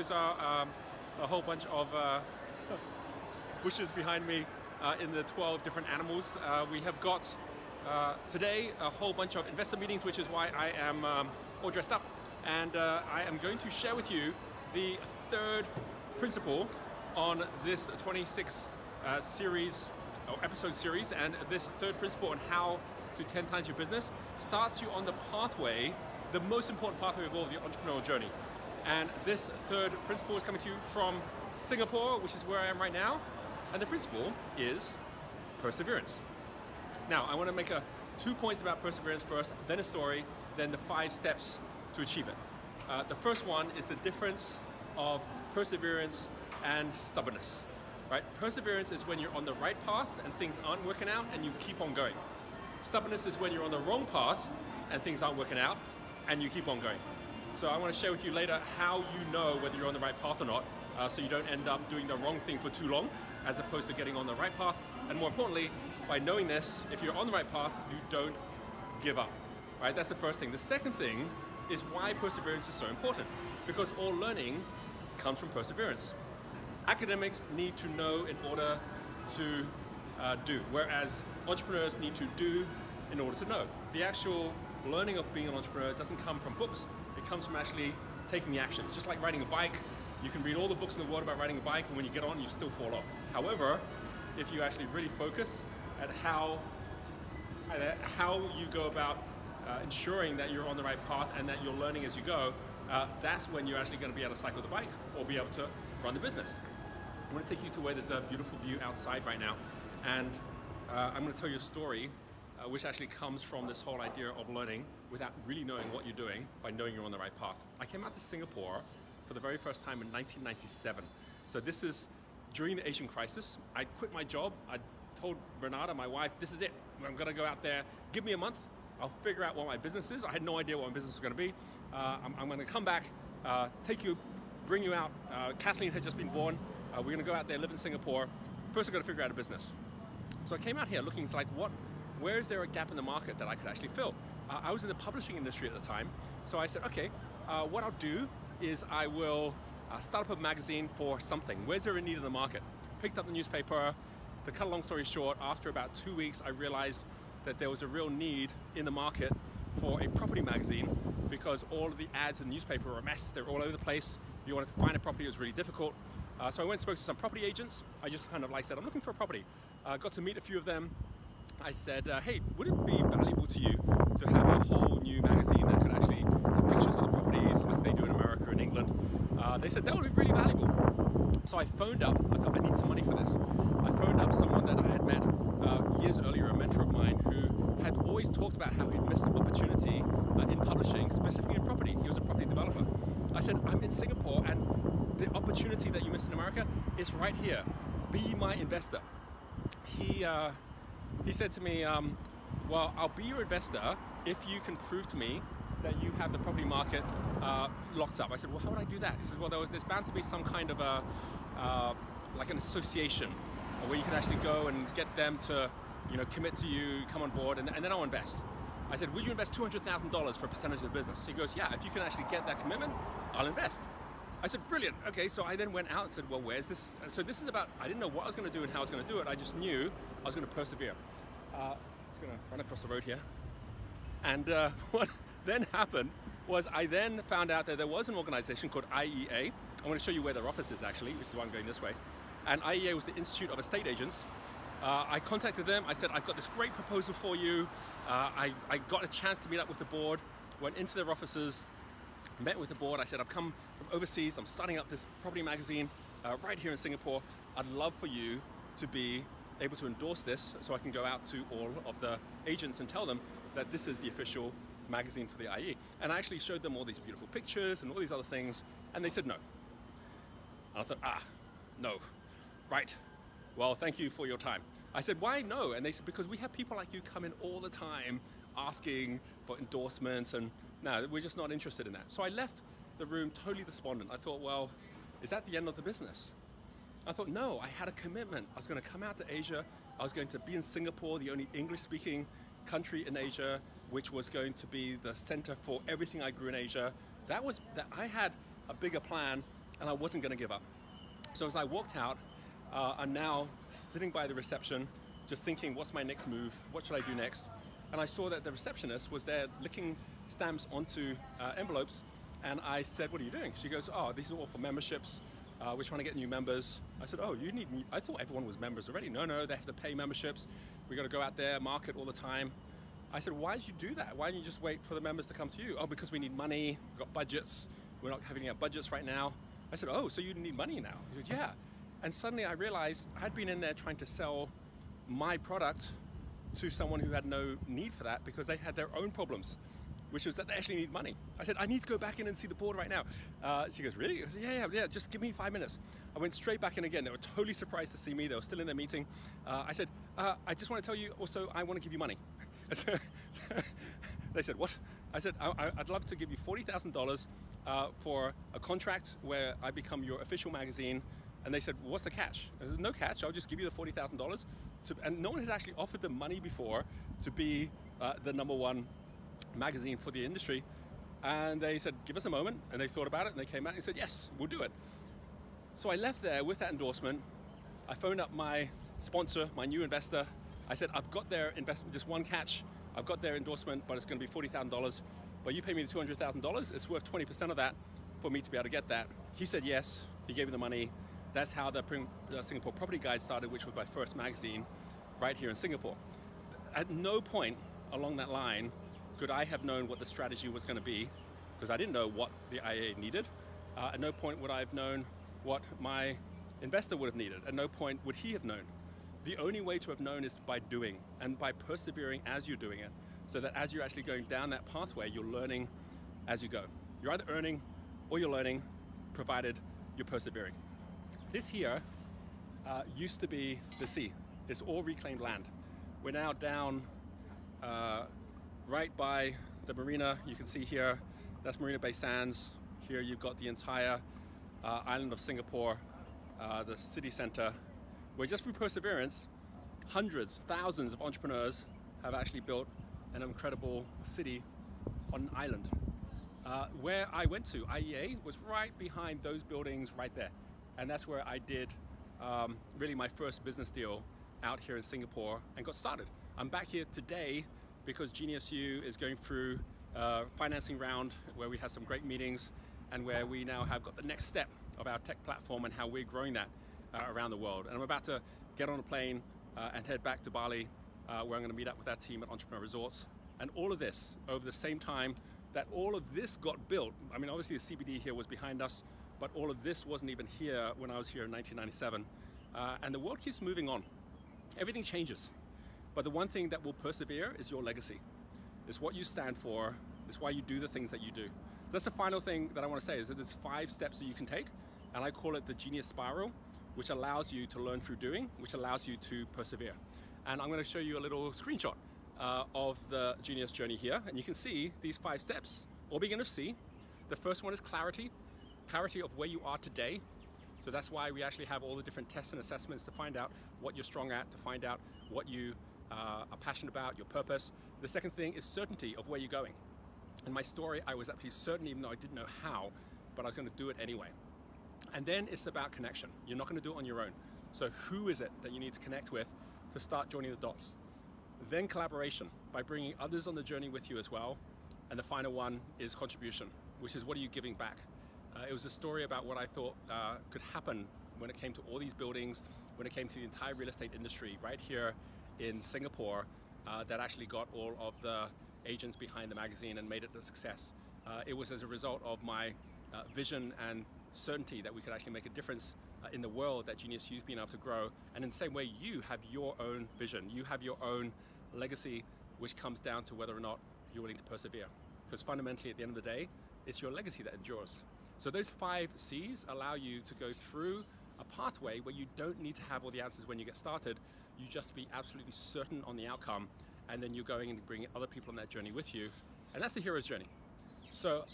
These are a whole bunch of bushes behind me in the 12 different animals. We have got today a whole bunch of investor meetings, which is why I am all dressed up. And I am going to share with you the third principle on this 26 series or episode series. And this third principle on how to 10 times your business starts you on the pathway, the most important pathway of all of your entrepreneurial journey. And this third principle is coming to you from Singapore, which is where I am right now. And the principle is perseverance. Now, I want to make 2 points about perseverance first, then a story, then the 5 steps to achieve it. The first one is the difference of perseverance and stubbornness. Right? Perseverance is when you're on the right path and things aren't working out and you keep on going. Stubbornness is when you're on the wrong path and things aren't working out and you keep on going. So I want to share with you later how you know whether you're on the right path or not, so you don't end up doing the wrong thing for too long, as opposed to getting on the right path. And more importantly, by knowing this, if you're on the right path, you don't give up. Right? That's the first thing. The second thing is why perseverance is so important, because all learning comes from perseverance. Academics need to know in order to do, whereas entrepreneurs need to do in order to know. The actual learning of being an entrepreneur doesn't come from books. It comes from actually taking the action. It's just like riding a bike. You can read all the books in the world about riding a bike, and when you get on, you still fall off. However, if you actually really focus at how you go about ensuring that you're on the right path and that you're learning as you go, that's when you're actually going to be able to cycle the bike or be able to run the business. I'm going to take you to where there's a beautiful view outside right now, and I'm going to tell you a story which actually comes from this whole idea of learning without really knowing what you're doing by knowing you're on the right path. I came out to Singapore for the very first time in 1997. So this is during the Asian crisis. I quit my job. I told Renata, my wife, this is it. I'm gonna go out there, give me a month. I'll figure out what my business is. I had no idea what my business was gonna be. I'm gonna come back, bring you out. Kathleen had just been born. We're gonna go out there, live in Singapore. First, I gotta figure out a business. So I came out here looking, it's like, where is there a gap in the market that I could actually fill? I was in the publishing industry at the time, so I said, okay, what I'll do is I will start up a magazine for something. Where's there a need in the market? Picked up the newspaper. To cut a long story short, after about 2 weeks, I realized that there was a real need in the market for a property magazine, because all of the ads in the newspaper were a mess. They're all over the place. If you wanted to find a property, it was really difficult. So I went and spoke to some property agents. I just kind of said, I'm looking for a property. Got to meet a few of them. I said, hey, would it be valuable to you to have a whole new magazine that could actually have pictures of the properties like they do in America and England? They said that would be really valuable. So I phoned up, I thought I need some money for this. I phoned up someone that I had met years earlier, a mentor of mine, who had always talked about how he'd missed an opportunity in publishing, specifically in property. He was a property developer. I said, I'm in Singapore and the opportunity that you missed in America is right here. Be my investor. He said to me, well, I'll be your investor if you can prove to me that you have the property market locked up. I said, well, how would I do that? He says, well, there's bound to be some kind of like an association where you can actually go and get them to, commit to you, come on board, and then I'll invest. I said, will you invest $200,000 for a percentage of the business? He goes, yeah, if you can actually get that commitment, I'll invest. I said, brilliant. Okay, so I then went out and said, well, where's this? So this is about, I didn't know what I was going to do and how I was going to do it. I just knew I was going to persevere. I was going to run across the road here. And what then happened was I then found out that there was an organization called IEA. I'm going to show you where their office is actually, which is why I'm going this way. And IEA was the Institute of Estate Agents. I contacted them. I said, I've got this great proposal for you. I got a chance to meet up with the board, went into their offices, met with the board. I said, I've come from overseas. I'm starting up this property magazine right here in Singapore. I'd love for you to be able to endorse this so I can go out to all of the agents and tell them that this is the official magazine for the IE. And I actually showed them all these beautiful pictures and all these other things, and they said no. And I thought, no, right. Well, thank you for your time. I said, why no? And they said, because we have people like you come in all the time asking for endorsements, and no, we're just not interested in that. So I left the room totally despondent. I thought, well, is that the end of the business? I thought, no, I had a commitment. I was going to come out to Asia. I was going to be in Singapore, the only English-speaking country in Asia, which was going to be the center for everything I grew in Asia. I had a bigger plan, and I wasn't going to give up. So as I walked out, I'm now sitting by the reception, just thinking, what's my next move? What should I do next? And I saw that the receptionist was there licking stamps onto envelopes, and I said, what are you doing? She goes, oh, these are all for memberships. We're trying to get new members. I said, oh, you need me? I thought everyone was members already. No, they have to pay memberships. We got to go out there, market all the time. I said, why did you do that? Why didn't you just wait for the members to come to you? Oh, because we need money, we've got budgets. We're not having our budgets right now. I said, oh, so you need money now? He goes, yeah. And suddenly I realized I'd been in there trying to sell my product to someone who had no need for that because they had their own problems, which was that they actually need money. I said, I need to go back in and see the board right now. She goes, really? I said, yeah, just give me 5 minutes. I went straight back in again. They were totally surprised to see me. They were still in their meeting. I said, I just want to tell you also, I want to give you money. They said, what? I said, I'd love to give you $40,000 for a contract where I become your official magazine. And they said, well, what's the catch? I said, no catch, I'll just give you the $40,000. And no one had actually offered them money before to be the #1 magazine for the industry. And they said, give us a moment. And they thought about it and they came out and said, yes, we'll do it. So I left there with that endorsement. I phoned up my sponsor, my new investor. I said, I've got their investment, just one catch. I've got their endorsement, but it's going to be $40,000. But you pay me the $200,000. It's worth 20% of that for me to be able to get that. He said yes. He gave me the money. That's how the Singapore Property Guide started, which was my first magazine right here in Singapore. At no point along that line could I have known what the strategy was going to be, because I didn't know what the IA needed. At no point would I have known what my investor would have needed. At no point would he have known. The only way to have known is by doing and by persevering as you're doing it, so that as you're actually going down that pathway, you're learning as you go. You're either earning or you're learning, provided you're persevering. This here used to be the sea. It's all reclaimed land. We're now down right by the marina. You can see here, that's Marina Bay Sands. Here you've got the entire island of Singapore, the city center, where just through perseverance, hundreds, thousands of entrepreneurs have actually built an incredible city on an island. Where I went to, IEA, was right behind those buildings right there. And that's where I did really my first business deal out here in Singapore and got started. I'm back here today because Genius U is going through a financing round where we had some great meetings and where we now have got the next step of our tech platform and how we're growing that around the world. And I'm about to get on a plane and head back to Bali where I'm going to meet up with our team at Entrepreneur Resorts. And all of this over the same time that all of this got built. I mean, obviously the CBD here was behind us, but all of this wasn't even here when I was here in 1997. And the world keeps moving on. Everything changes. But the one thing that will persevere is your legacy. It's what you stand for. It's why you do the things that you do. So that's the final thing that I want to say, is that there's 5 steps that you can take. And I call it the Genius Spiral, which allows you to learn through doing, which allows you to persevere. And I'm going to show you a little screenshot of the Genius journey here. And you can see these 5 steps all begin with C. The first one is clarity. Clarity of where you are today. So that's why we actually have all the different tests and assessments to find out what you're strong at, to find out what you are passionate about, your purpose. The second thing is certainty of where you're going. In my story, I was absolutely certain, even though I didn't know how, but I was going to do it anyway. And then it's about connection. You're not going to do it on your own. So who is it that you need to connect with to start joining the dots? Then collaboration, by bringing others on the journey with you as well. And the final one is contribution, which is what are you giving back? It was a story about what I thought could happen when it came to all these buildings, when it came to the entire real estate industry right here in Singapore, that actually got all of the agents behind the magazine and made it a success. It was as a result of my vision and certainty that we could actually make a difference in the world that Genius U's been able to grow. And in the same way, you have your own vision, you have your own legacy, which comes down to whether or not you're willing to persevere. Because fundamentally, at the end of the day, it's your legacy that endures. So those 5 C's allow you to go through a pathway where you don't need to have all the answers when you get started. You just be absolutely certain on the outcome, and then you're going and bringing other people on that journey with you. And that's the hero's journey. So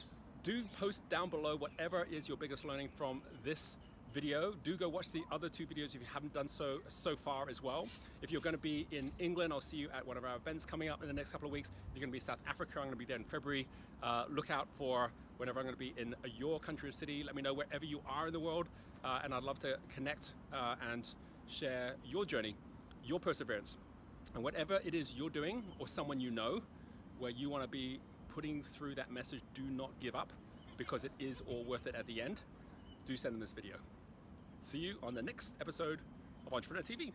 do post down below whatever is your biggest learning from this video. Do go watch the other 2 videos if you haven't done so far as well. If you're going to be in England, I'll see you at one of our events coming up in the next couple of weeks. If you're going to be in South Africa, I'm going to be there in February. Look out for whenever I'm going to be in your country or city. Let me know wherever you are in the world, and I'd love to connect and share your journey, your perseverance, and whatever it is you're doing or someone you know where you want to be putting through that message. Do not give up, because it is all worth it at the end. Do send them this video. See you on the next episode of Entrepreneur TV.